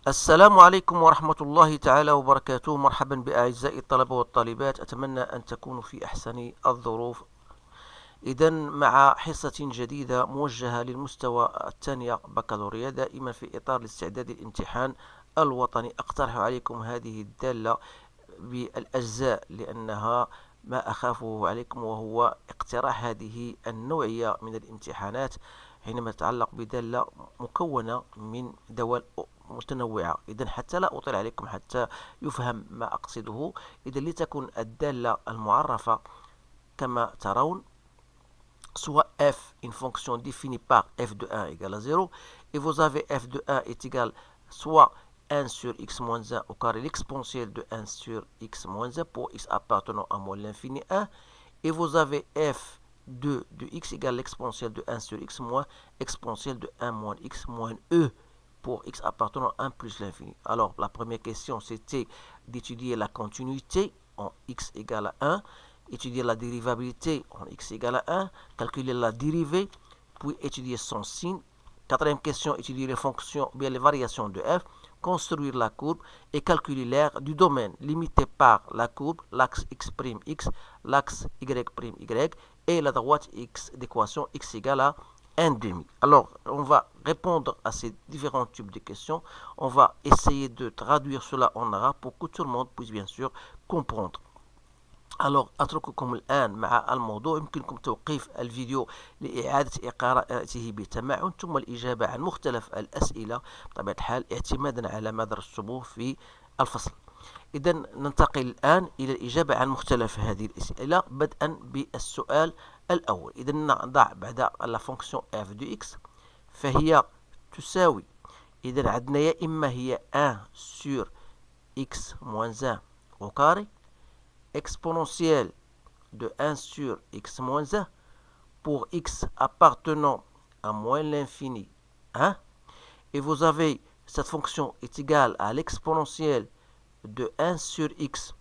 السلام عليكم ورحمة الله تعالى وبركاته. مرحبا بأعزائي الطلبة والطالبات، أتمنى أن تكونوا في أحسن الظروف. إذا مع حصة جديدة موجهة للمستوى الثانية بكالوريا، دائما في إطار الاستعداد للامتحان الوطني. أقترح عليكم هذه الدالة بالأجزاء لأنها ما أخافه عليكم، وهو اقتراح هذه النوعية من الامتحانات حينما تتعلق بدالة مكونة من دوال متنوعة. إذا حتى لا أطيل عليكم حتى يفهم ما أقصده، إذا لتكن الدالة المعرفة كما ترون soit f une fonction définie par f de 1 égale à 0, et vous avez f de 1 est égal soit 1 sur x moins 1 au carré l'exponentielle de 1 sur x moins 1 pour x appartenant à moins l'infini 1, et vous avez f de x égale l'exponentielle de 1 sur x moins exponentielle de 1 moins x moins e pour x appartenant à 1 plus l'infini. Alors la première question c'était d'étudier la continuité en x égale à 1, étudier la dérivabilité en x égale à 1, calculer la dérivée, puis étudier son signe. Quatrième question, étudier les fonctions, bien les variations de f, construire la courbe et calculer l'aire du domaine limité par la courbe, l'axe x', l'axe y', et la droite x d'équation x égale à 1,5. Alors, on va répondre à ces différents types de questions. On va essayer de traduire cela en arabe pour que tout le monde puisse bien sûr comprendre. Alors أترككم الآن مع الموضوع. يمكنكم توقيف الفيديو لإعادة قراءته بتمعن ثم الإجابة عن مختلف الأسئلة بطبيعة الحال اعتمادا على ما درستموه في الفصل. إذا ننتقل الآن إلى الإجابة عن مختلف هذه الأسئلة بدءا بالسؤال الأول. إذا نضع بعد la fonction f de x فهي تساوي، إذا عندنا يا إما هي 1 sur x moins 1 au carré exponentielle de 1 sur x moins 1 pour x appartenant à moins l'infini 1, et vous avez cette fonction est égale à l'exponentielle de 1 sur x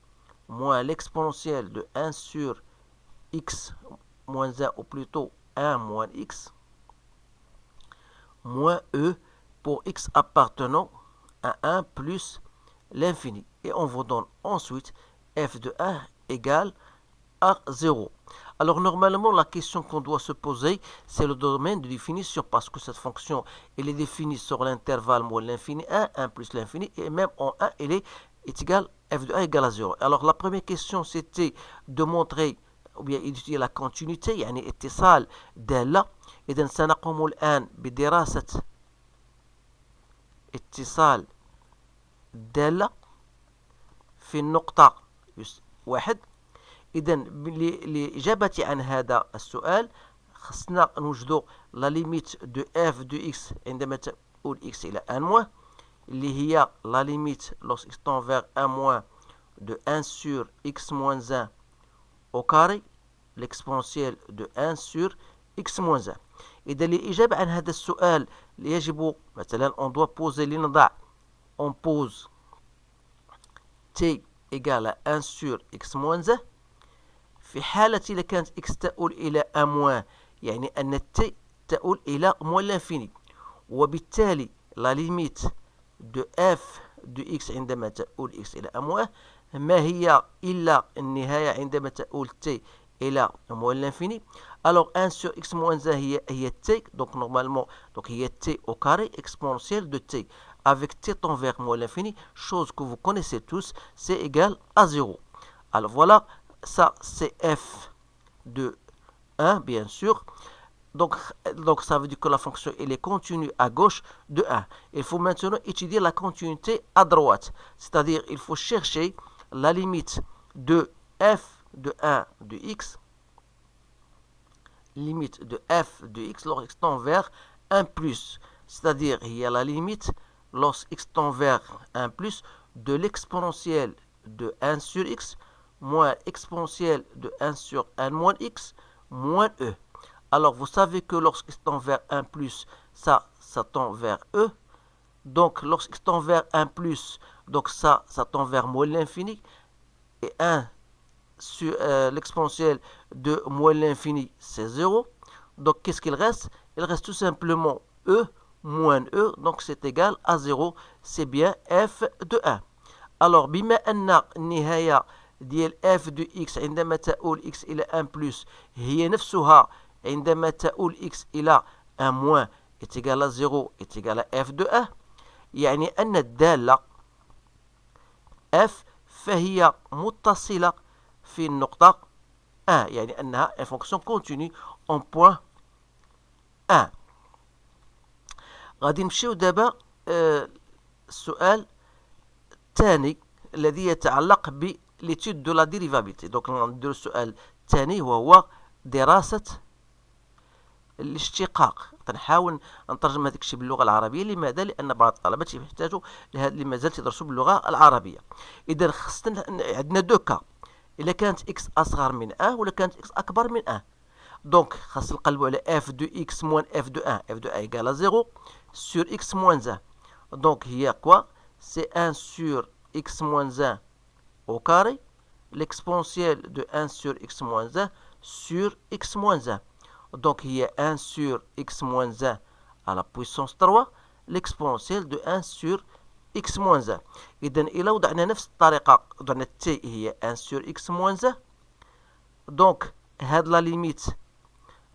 moins l'exponentielle de 1 sur x moins 1, ou plutôt 1 moins x moins e pour x appartenant à 1 plus l'infini. Et on vous donne ensuite f de 1 égale à 0. Alors normalement la question qu'on doit se poser c'est le domaine de définition, parce que cette fonction elle est définie sur l'intervalle moins l'infini 1, 1 plus l'infini, et même en 1 elle est égale f de 1 égale à 0. Alors la première question c'était de montrer ou bien étudier la continuité يعني اتصال دالة. إذا سنقوم الآن بدراسة اتصال دالة في النقطة 1. إذا لإجابة عن هذا السؤال خصنا نوجدوا لا ليميت دو اف دو اكس عندما تقول اكس إلى 1 موان، اللي هي لا ليميت لوس اكس تون فيغ 1 موان دو 1 sur x moins 1 au carré l'exponentielle de 1 sur x moins 1. إذا لإجابة عن هذا السؤال يجب مثلا on doit poser لنضع on pose t égale à 1 sur x moins 1 في حالة إذا كانت x تؤول إلى 1 موان، يعني أن t تؤول إلى موان لانفيني، وبالتالي لا ليميت دو f دو x عندما تؤول x إلى 1 موان ما هي إلا النهاية عندما تؤول t إلى موان لانفيني. Alors 1 sur x moins 1 هي t, donc normalement donc هي t au carré exponentielle de t avec t tend vers moins l'infini, chose que vous connaissez tous, c'est égal à 0. Alors voilà, ça c'est f de 1 bien sûr. Donc ça veut dire que la fonction elle est continue à gauche de 1. Il faut maintenant étudier la continuité à droite, c'est-à-dire il faut chercher la limite de f de 1 de x, limite de f de x lorsqu'x tend vers 1 plus, c'est-à-dire il y a la limite lorsqu'x tend vers 1 plus de l'exponentielle de 1 sur x moins exponentielle de 1 sur 1 moins x moins e. Alors vous savez que lorsqu'x tend vers 1 plus, ça tend vers e. Donc lorsqu'x tend vers 1 plus, donc ça tend vers moins l'infini, et 1 sur l'exponentielle de moins l'infini c'est 0. Donc qu'est-ce qu'il reste? Il reste tout simplement e moins E, donc c'est égal à 0, c'est bien f de 1. Alors بما أن النهاية ديال f de x عندما تؤول x إلى 1 plus هي نفسها عندما تؤول x إلى 1 moins est égal à 0 est égal à f de 1، يعني أن الدالة f فهي متصلة في النقطة 1، يعني أنها une fonction continue en point 1. غادي نمشيو دابا السؤال الثاني الذي يتعلق بليتود دو لا ديريفابيلتي. دونك نديرو السؤال الثاني وهو دراسة الاشتقاق. نحاول نترجم هذاك الشيء باللغة العربية. لماذا؟ لأن بعض الطلبة يحتاجوا لما زال يدرسوا باللغة العربية. إذا خصنا عندنا دو كا، إلا كانت إكس أصغر من 1 ولا كانت إكس أكبر من 1. دونك خاص نقلبوا على اف دو إكس موان اف دو 1. اف دو 1 إيكال 0 sur x moins 1. دونك هي كوا؟ سي 1 sur x moins 1 au carré. L'exponentielle de 1 sur x moins 1 sur x moins 1. Donc, il y a 1 sur x moins 1 à la puissance 3. L'exponentielle de 1 sur x moins 1. إذا إلا وضعنا نفس الطريقة، وضعنا t هي 1 sur x moins 1. Donc, هاد la limite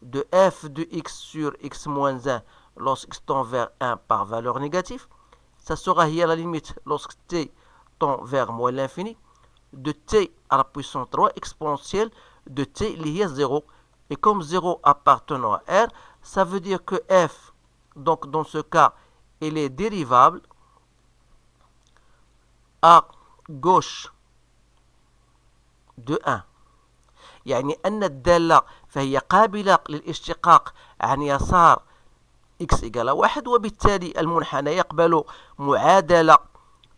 de f de x sur x moins 1 lorsque x tend vers 1 par valeur négative. Ça sera hier la limite lorsque t tend vers moins l'infini de t à la puissance 3 exponentielle de t lié à 0. Et comme 0 appartenant à R, ça veut dire que f, donc dans ce cas, il est dérivable à gauche de 1. يعني أن الدالة فهي قابلة للاشتقاق عن يسار x إيكال 1، وبالتالي المنحنى يقبل معادلة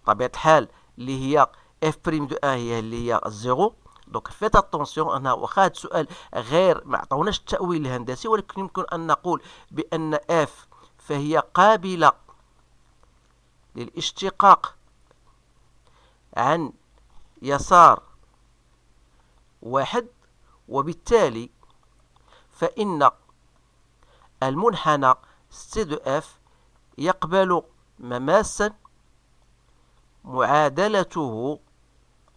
طبيعة الحال اللي هي f بريم دو 1 هي اللي هي 0. دونك فيت اتونسيون أنها واخا هذا السؤال غير ما عطاوناش التأويل الهندسي، ولكن يمكن أن نقول بأن f فهي قابلة للاشتقاق عن يسار 1، وبالتالي فإن المنحنى سي دو اف يقبل مماسا معادلته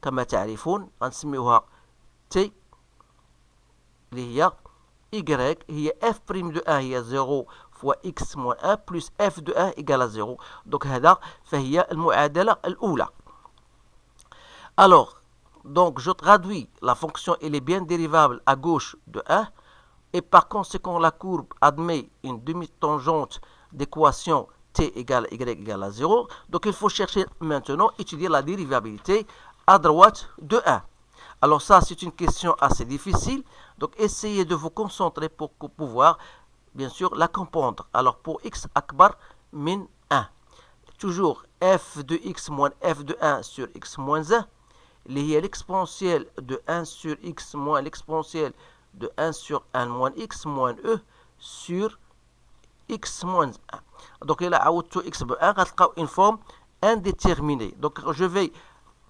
كما تعرفون غنسميوها تي اللي هي y هي f بريم دو 1 هي 0 فوا x موان 1 بلس f دو 1 إيكال 0. دونك هذا فهي المعادلة الأولى. Alors, donc je traduis, la fonction elle est bien dérivable à gauche de 1, et par conséquent la courbe admet une demi-tangente d'équation t égale y égale à 0. Donc il faut chercher maintenant, étudier la dérivabilité à droite de 1. Alors ça c'est une question assez difficile, donc essayez de vous concentrer pour pouvoir bien sûr la comprendre. Alors pour x akbar min 1, toujours f de x moins f de 1 sur x moins 1, اللي هي l'exponentielle de 1 sur x moins l'exponentielle de 1 sur 1 moins x moins e sur x moins 1. Donc là, عوضتو x ب 1 غتلقاو une forme indéterminée. Donc je vais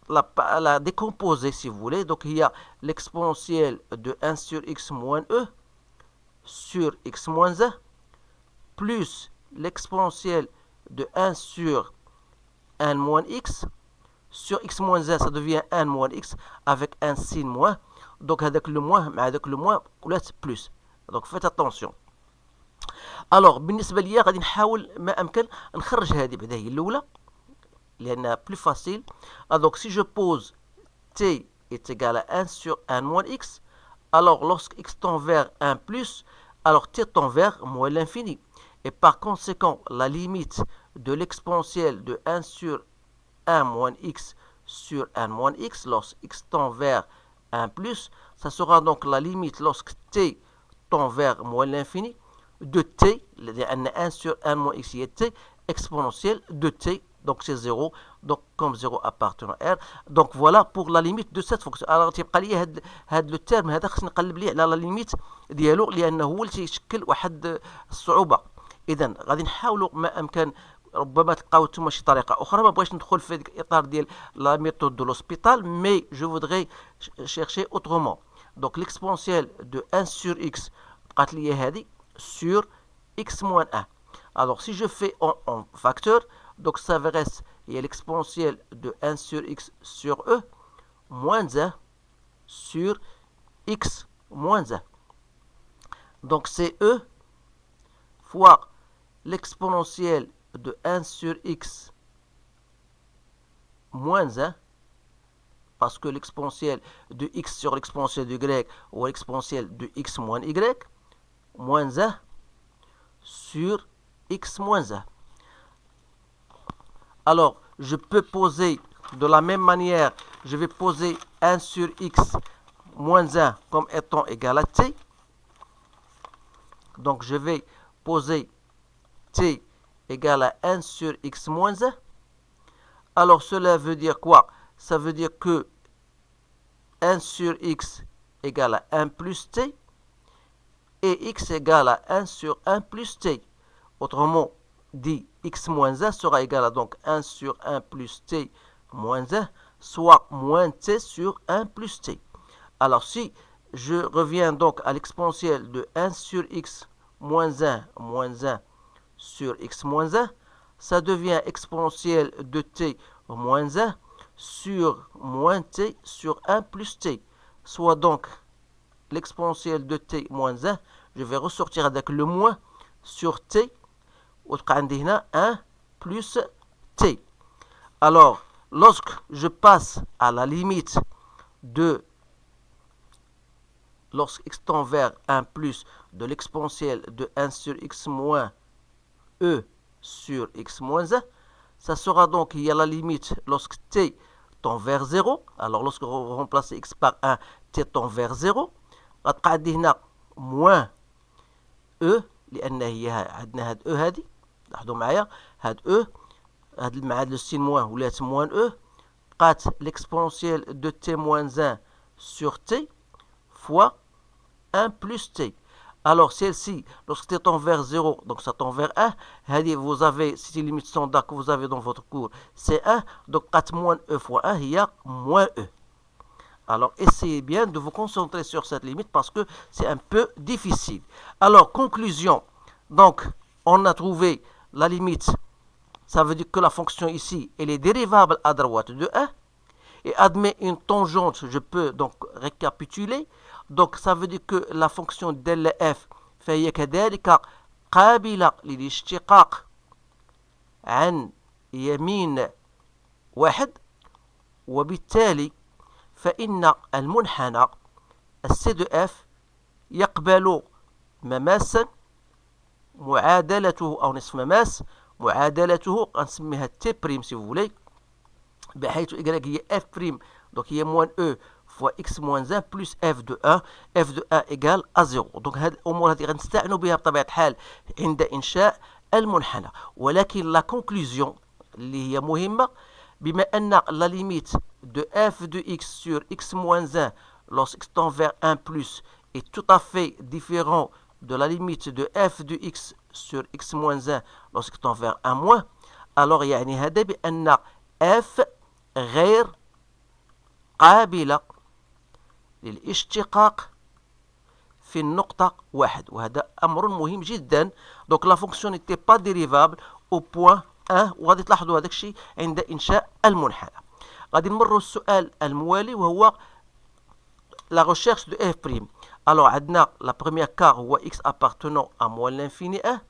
la décomposer si vous voulez. Donc il y a l'exponentielle de 1 sur x moins e sur x moins 1 plus l'exponentielle de 1 sur 1 moins x sur x moins 1, ça devient 1 moins x avec un signe moins. Donc avec le moins مع هذاك le moins ولات plus. Donc faites attention. Alors بالنسبة ليا غادي نحاول ما أمكن نخرج هذه بعدا هي الأولى لأنها plus facile. Donc si je pose t est égal à 1 sur 1 moins x, alors lorsque x tend vers 1 plus, alors t tend vers moins l'infini. Et par conséquent, la limite de l'exponentielle de 1 sur 1 moins x sur 1 moins x lorsque x tend vers 1 plus, ça sera donc la limite lorsque t tend vers moins l'infini de t, لأن 1 sur 1 moins x est t, exponentielle de t, donc c'est 0, donc comme 0 appartient à R. Donc voilà pour la limite de cette fonction. Alors تيبقى لي هاد لو تيرم هذا خصني نقلب ليه على لا ليميت ديالو لأنه هو اللي تيشكل واحد الصعوبة. إذا غادي نحاولوا ما أمكن، ربما تلقاو نتوما شي طريقه اخرى. ما بغيتش ندخل في الاطار ديال لا ميثود دو لوسبيتال، مي جو فودغي شيرشي اوترومون. دونك ليكسبونسيال دو 1 sur x بقات لي هذه sur x moins 1. Alors, si je fais en facteur, donc ça va rester, il y a l'exponentielle de 1 sur x sur e, moins 1 sur x moins 1. Donc, c'est e fois l'exponentielle de 1 sur x moins 1, parce que l'exponentielle de x sur l'exponentielle de y, ou l'exponentielle de x moins y, moins 1 sur x moins 1. Alors, je peux poser de la même manière, je vais poser 1 sur x moins 1 comme étant égal à t. Donc, je vais poser t égale à 1 sur x moins 1. Alors, cela veut dire quoi? Ça veut dire que 1 sur x égale à 1 plus t et x égale à 1 sur 1 plus t. Autrement dit, x moins 1 sera égal à donc 1 sur 1 plus t moins 1, soit moins t sur 1 plus t. Alors, si je reviens donc à l'exponentielle de 1 sur x moins 1 sur x moins 1, ça devient exponentielle de t moins 1 sur moins t sur 1 plus t. Soit donc l'exponentielle de t moins 1, je vais ressortir avec le moins sur t, وتبقى عندي هنا 1 plus t. Alors, lorsque je passe à la limite de, lorsque x tend vers 1 plus de l'exponentielle de 1 sur x moins e sur x moins 1, ça sera donc, il y a la limite lorsque t tend vers 0. Alors, lorsque on remplace x par 1, t tend vers 0. غتبقى عندي هنا moins e لأن هي عندنا هاد e هذه، لاحظوا معايا هاد e، هاد مع هاد لو سين موان ولات موان e، بقات l'exponentielle de t moins 1 sur t fois 1 plus t. Alors celle-ci, lorsque t tend vers 0, donc ça tend vers 1, vous avez, c'est une limite standard que vous avez dans votre cours, c'est 1, donc 4 moins e fois 1, il y a moins e. Alors essayez bien de vous concentrer sur cette limite parce que c'est un peu difficile. Alors conclusion, donc on a trouvé la limite, ça veut dire que la fonction ici, elle est dérivable à droite de 1, et admet une tangente, je peux donc récapituler. Donc ça veut dire que la fonction del f فهي كذلك قابلة للاشتقاق عن يمين واحد، وبالتالي فإن المنحنى السي دو اف يقبل مماسا معادلته أو نصف مماس معادلته غنسميها تي بريم سي فولي، بحيث y هي f prime donc هي moins e fois x moins 1 plus f de 1 f de 1 égale à 0. donc هذه الأمور هذه غنستعنوا بها بطبيعة الحال عند إنشاء المنحنى. ولكن لا conclusion اللي هي مهمة، بما أن la limite de f de x sur x moins 1 lorsque x tend vers 1 plus est tout à fait différent de la limite de f de x sur x moins 1 lorsque x tend vers 1 moins. alors يعني هذا بأن f غير قابلة للاشتقاق في النقطة 1، وهذا أمر مهم جدا. donc la fonction n'était pas dérivable au point 1، وغادي تلاحظوا هذاك الشيء عند إنشاء المنحنى. غادي نمروا السؤال الموالي وهو la recherche de f'. alors عندنا la première cas هو x appartenant à moins l'infini 1.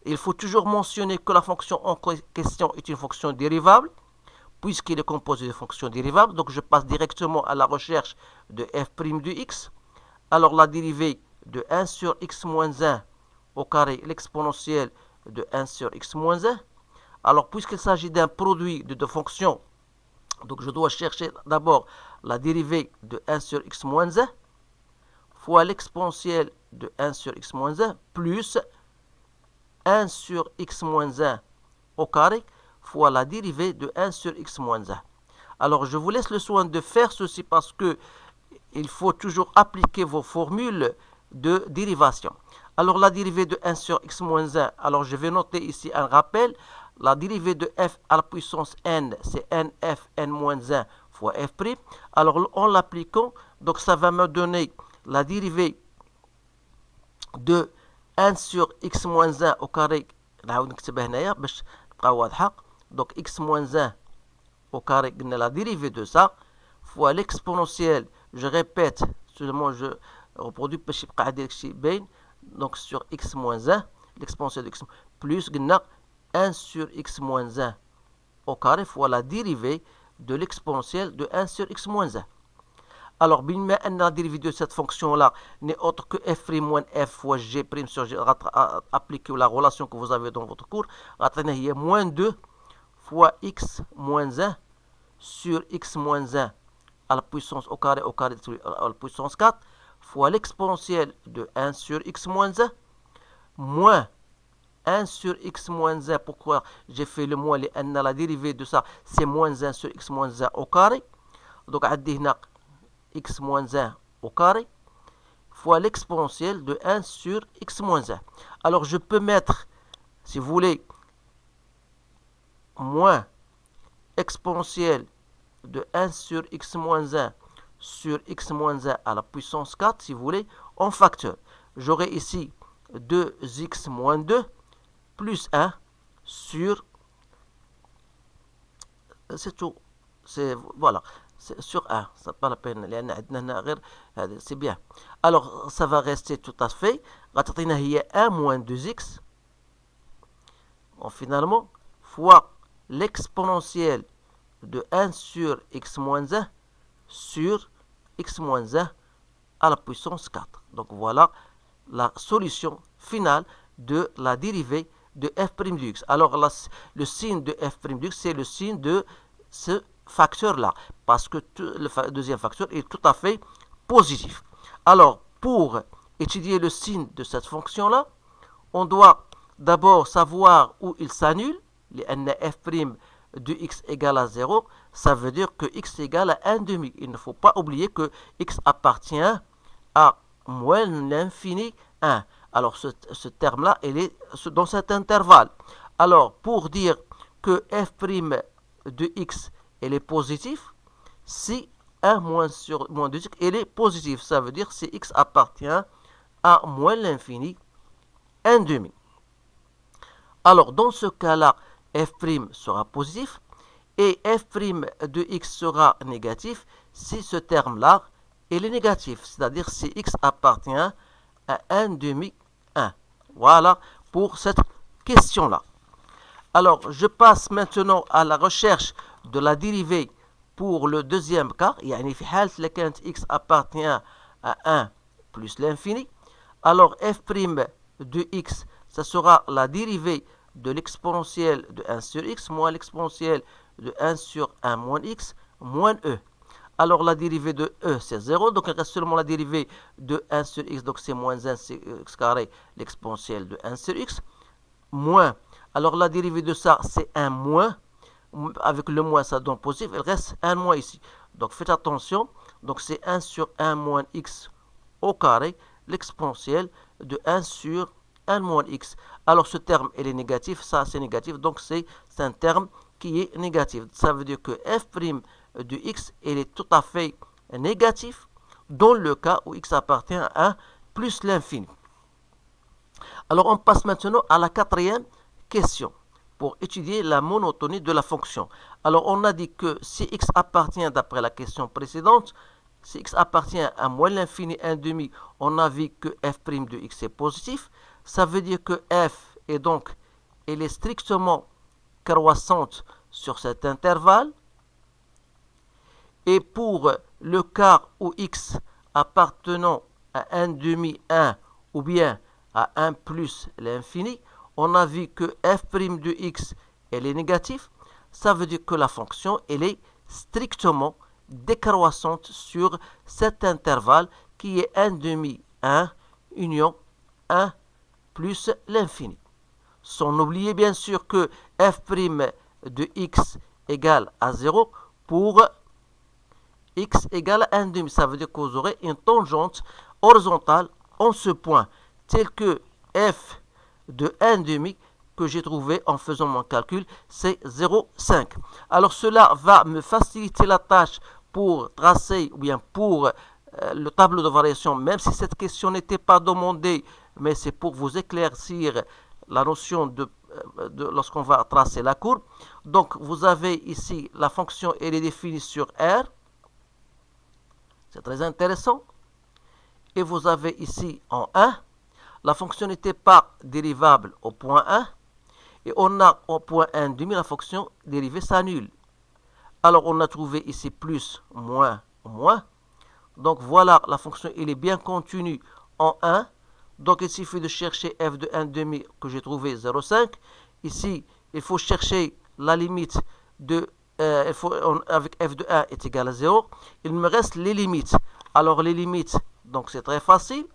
il faut toujours mentionner que la fonction en question est une fonction dérivable, puisqu'il est composé de fonctions dérivables. Donc je passe directement à la recherche de f' de x. Alors la dérivée de 1 sur x moins 1 au carré, l'exponentielle de 1 sur x moins 1. Alors puisqu'il s'agit d'un produit de deux fonctions, donc je dois chercher d'abord la dérivée de 1 sur x moins 1 fois l'exponentielle de 1 sur x moins 1 plus 1 sur x moins 1 au carré fois la dérivée de 1 sur x moins 1. Alors je vous laisse le soin de faire ceci parce que il faut toujours appliquer vos formules de dérivation. Alors la dérivée de 1 sur x moins 1, alors je vais noter ici un rappel. La dérivée de f à la puissance n, c'est nf n-1 fois f'. Alors en l'appliquant, donc ça va me donner la dérivée de 1 sur x moins 1 au carré نعاود نكتبها هنايا باش تبقى واضحة. Donc x moins 1 au carré, la dérivée de ça, fois l'exponentielle, je répète, seulement je reproduis, باش يبقى عندي داكشي باين. Donc sur x moins 1, l'exponentielle de x, plus 1 sur x moins 1 au carré, fois la dérivée de l'exponentielle de 1 sur x moins 1. Alors, بما أن la dérivée de cette fonction-là n'est autre que f' moins f fois g' sur g, appliquer la relation que vous avez dans votre cours, il y a moins 2 fois x moins 1 sur x moins 1 à la puissance au carré à la puissance 4 fois l'exponentielle de 1 sur x moins 1 moins 1 sur x moins 1. Pourquoi j'ai fait le moins? La dérivée de ça, c'est moins 1 sur x moins 1 au carré. Donc, on a x moins 1 au carré fois l'exponentielle de 1 sur x moins 1. Alors, je peux mettre, si vous voulez, moins exponentielle de 1 sur x moins 1 sur x moins 1 à la puissance 4, si vous voulez, en facteur. J'aurai ici 2x moins 2 plus 1 sur... C'est tout. Voilà. Sur 1. Ça pas la peine. C'est bien. Alors, ça va rester tout à fait. Il y a 1 moins 2x. Bon, finalement, fois l'exponentielle de 1 sur x moins 1 sur x moins 1 à la puissance 4. Donc voilà la solution finale de la dérivée de f' de x. Alors le signe de f' de x, c'est le signe de ce facteur-là, parce que le deuxième facteur est tout à fait positif. Alors, pour étudier le signe de cette fonction-là, on doit d'abord savoir où il s'annule. Les f' de x égale à 0, ça veut dire que x égale à 1 demi. Il ne faut pas oublier que x appartient à moins l'infini 1. Alors ce terme-là, il est dans cet intervalle. Alors pour dire que f' de x, elle est positif, si 1 moins 2x, elle est positive. Ça veut dire si x appartient à moins l'infini 1 demi. Alors dans ce cas-là, f' sera positif et f' de x sera négatif si ce terme-là est négatif, c'est-à-dire si x appartient à 1 demi 1. Voilà pour cette question-là. Alors, je passe maintenant à la recherche de la dérivée pour le deuxième cas. يعني في حالة لكانت x appartient à 1 plus l'infini. Alors, f' de x, ça sera la dérivée de l'exponentielle de 1 sur x moins l'exponentielle de 1 sur 1 moins x moins e. Alors la dérivée de e c'est 0, donc il reste seulement la dérivée de 1 sur x, donc c'est moins 1 c'est x carré, l'exponentielle de 1 sur x, moins, alors la dérivée de ça c'est 1 moins, avec le moins ça donne positif, il reste 1 moins ici. Donc faites attention, donc c'est 1 sur 1 moins x au carré, l'exponentielle de 1 sur 1 moins x. Alors ce terme il est négatif, ça c'est négatif, donc c'est un terme qui est négatif. Ça veut dire que f' de x il est tout à fait négatif dans le cas où x appartient à 1 plus l'infini. Alors on passe maintenant à la quatrième question pour étudier la monotonie de la fonction. Alors on a dit que si x appartient, d'après la question précédente, si x appartient à moins l'infini 1 demi, on a vu que f' de x est positif. Ça veut dire que f est donc, elle est strictement croissante sur cet intervalle. Et pour le cas où x appartenant à 1 demi 1 ou bien à 1 plus l'infini, on a vu que f' de x elle est négative. Ça veut dire que la fonction elle est strictement décroissante sur cet intervalle qui est 1 demi 1 union 1 plus l'infini. Sans oublier bien sûr que f' de x égale à 0 pour x égale à 1 demi. Ça veut dire que vous aurez une tangente horizontale en ce point, tel que f de 1 demi que j'ai trouvé en faisant mon calcul, c'est 0,5. Alors cela va me faciliter la tâche pour tracer, ou bien pour le tableau de variation, même si cette question n'était pas demandée, mais c'est pour vous éclaircir la notion de lorsqu'on va tracer la courbe. Donc vous avez ici la fonction, elle est définie sur R. C'est très intéressant. Et vous avez ici en 1, la fonction n'était pas dérivable au point 1. Et on a au point 1 demi, la fonction dérivée s'annule. Alors on a trouvé ici plus, moins, moins. Donc voilà, la fonction elle est bien contenue en 1. Donc il suffit de chercher f de 1 demi que j'ai trouvé 0,5. Ici, il faut chercher la limite de avec f de 1 est égal à 0. Il me reste les limites. Alors les limites, donc c'est très facile.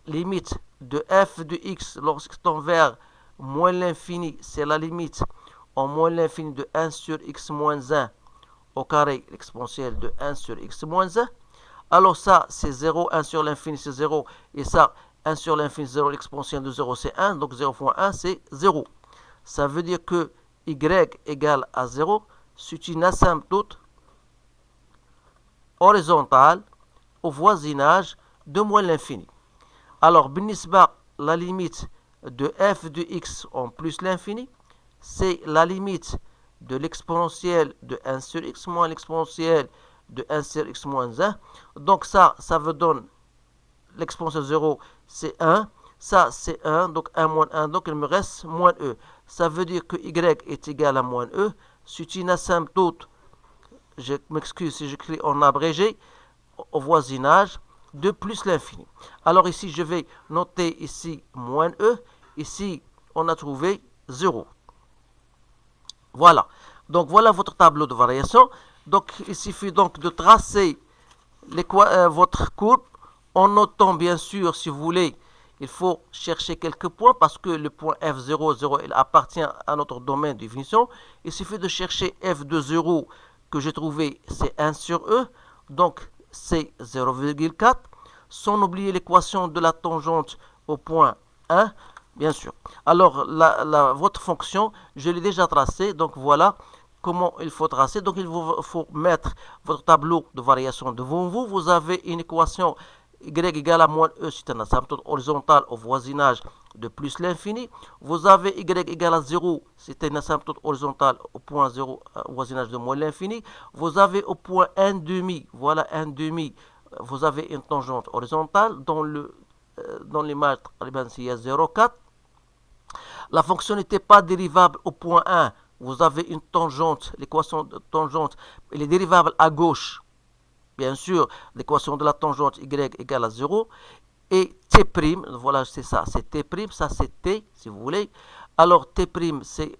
Limite de f de x lorsqu'il tend vers moins l'infini, c'est la limite en moins l'infini de 1 sur x moins 1 au carré exponentielle de 1 sur x moins 1. Alors ça, c'est 0, 1 sur l'infini, c'est 0. Et ça, 1 sur l'infini, 0, l'exponentielle de 0, c'est 1. Donc 0 fois 1, c'est 0. Ça veut dire que y égale à 0, c'est une asymptote horizontale au voisinage de moins l'infini. Alors, بالنسبة la limite de f de x en plus l'infini, c'est la limite de l'exponentielle de 1 sur x moins l'exponentielle de 1 sur x moins 1. Donc ça veut donner l'exponentielle 0, c'est 1. Ça, c'est 1, donc 1 moins 1, donc il me reste moins e. Ça veut dire que y est égal à moins e. C'est une asymptote, je m'excuse si j'écris en abrégé, au voisinage de plus l'infini. Alors ici, je vais noter ici moins e. Ici, on a trouvé 0. Voilà. Donc voilà votre tableau de variation. Donc il suffit donc de tracer votre courbe en notant bien sûr, si vous voulez, il faut chercher quelques points parce que le point F0, 0, il appartient à notre domaine de définition. Il suffit de chercher F de 0 que j'ai trouvé, c'est 1 sur E. Donc c'est 0,4. Sans oublier l'équation de la tangente au point 1, bien sûr. Alors votre fonction, je l'ai déjà tracée. Donc voilà comment il faut tracer. Donc il faut mettre votre tableau de variation devant vous. Vous avez une équation y égale à moins e, c'est une asymptote horizontale au voisinage de plus l'infini. Vous avez y égale à 0, c'est une asymptote horizontale au point 0, au voisinage de moins l'infini. Vous avez au point 1 demi, voilà 1 demi, vous avez une tangente horizontale. Dans l'image, il y a 0,4. La fonction n'était pas dérivable au point 1. Vous avez une tangente, l'équation de tangente, elle est dérivable à gauche. Bien sûr, l'équation de la tangente y égale à 0. Et t', voilà, c'est ça, c'est t', ça c'est t, si vous voulez. Alors t', c'est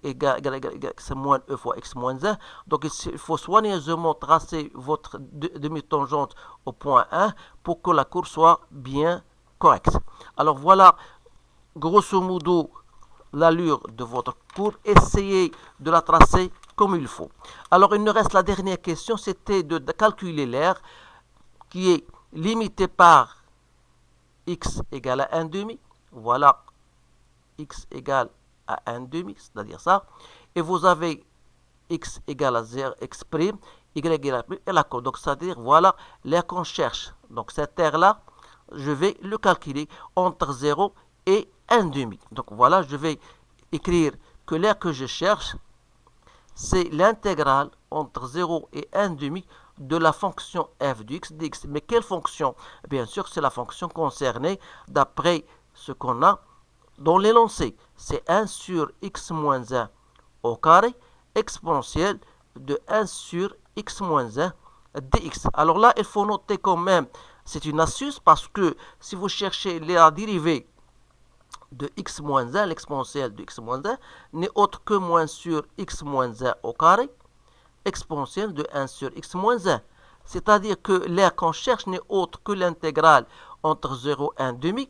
c'est moins e fois x moins 1. Donc il faut soigneusement tracer votre demi-tangente au point 1 pour que la courbe soit bien correcte. Alors voilà, grosso modo, l'allure de votre courbe. Essayez de la tracer comme il faut. Alors il nous reste la dernière question, c'était de calculer l'aire qui est limité par x égale à 1 demi. Voilà, x égale à 1 demi, c'est-à-dire ça. Et vous avez x égale à 0, x', y égale à et la courbe. Donc c'est-à-dire, voilà l'aire qu'on cherche. Donc cette aire-là, je vais le calculer entre 0 et 1 demi. Donc voilà, je vais écrire que l'aire que je cherche, c'est l'intégrale entre 0 et 1 demi de la fonction f de x dx. Mais quelle fonction? Bien sûr, c'est la fonction concernée d'après ce qu'on a dans l'énoncé. C'est 1 sur x moins 1 au carré exponentielle de 1 sur x moins 1 dx. Alors là, il faut noter quand même, c'est une astuce parce que si vous cherchez la dérivée de x moins 1, l'exponentielle de x moins 1 n'est autre que moins sur x moins 1 au carré exponentielle de 1 sur x moins 1. C'est-à-dire que l'aire qu'on cherche n'est autre que l'intégrale entre 0 et 1 demi.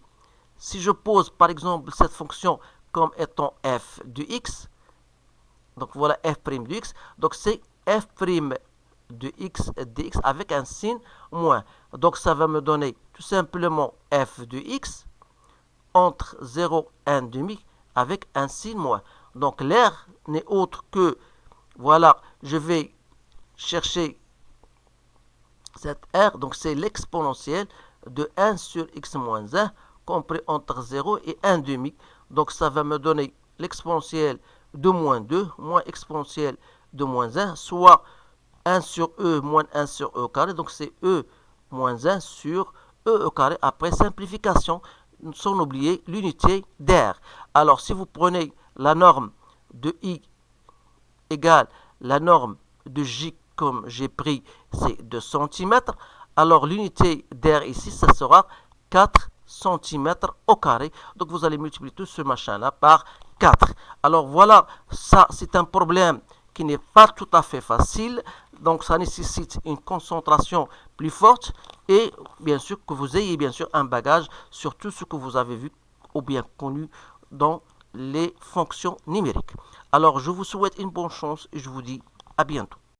Si je pose par exemple cette fonction comme étant f de x, donc voilà f' de x, donc c'est f' de x dx avec un signe moins. Donc ça va me donner tout simplement f de x entre 0 et 1 demi avec un signe moins. Donc l'aire n'est autre que, voilà, je vais chercher cette r, donc c'est l'exponentielle de 1 sur x moins 1 compris entre 0 et 1 demi. Donc ça va me donner l'exponentielle de moins 2 moins exponentielle de moins 1, soit 1 sur e moins 1 sur e au carré. Donc c'est e moins 1 sur e au carré après simplification, sans oublier l'unité d'air. Alors si vous prenez la norme de i égale la norme de j, comme j'ai pris, c'est 2 cm, alors l'unité d'air ici, ça sera 4 cm au carré. Donc vous allez multiplier tout ce machin-là par 4. Alors voilà, ça c'est un problème qui n'est pas tout à fait facile. Donc ça nécessite une concentration plus forte et bien sûr que vous ayez bien sûr un bagage sur tout ce que vous avez vu ou bien connu dans les fonctions numériques. Alors je vous souhaite une bonne chance et je vous dis à bientôt.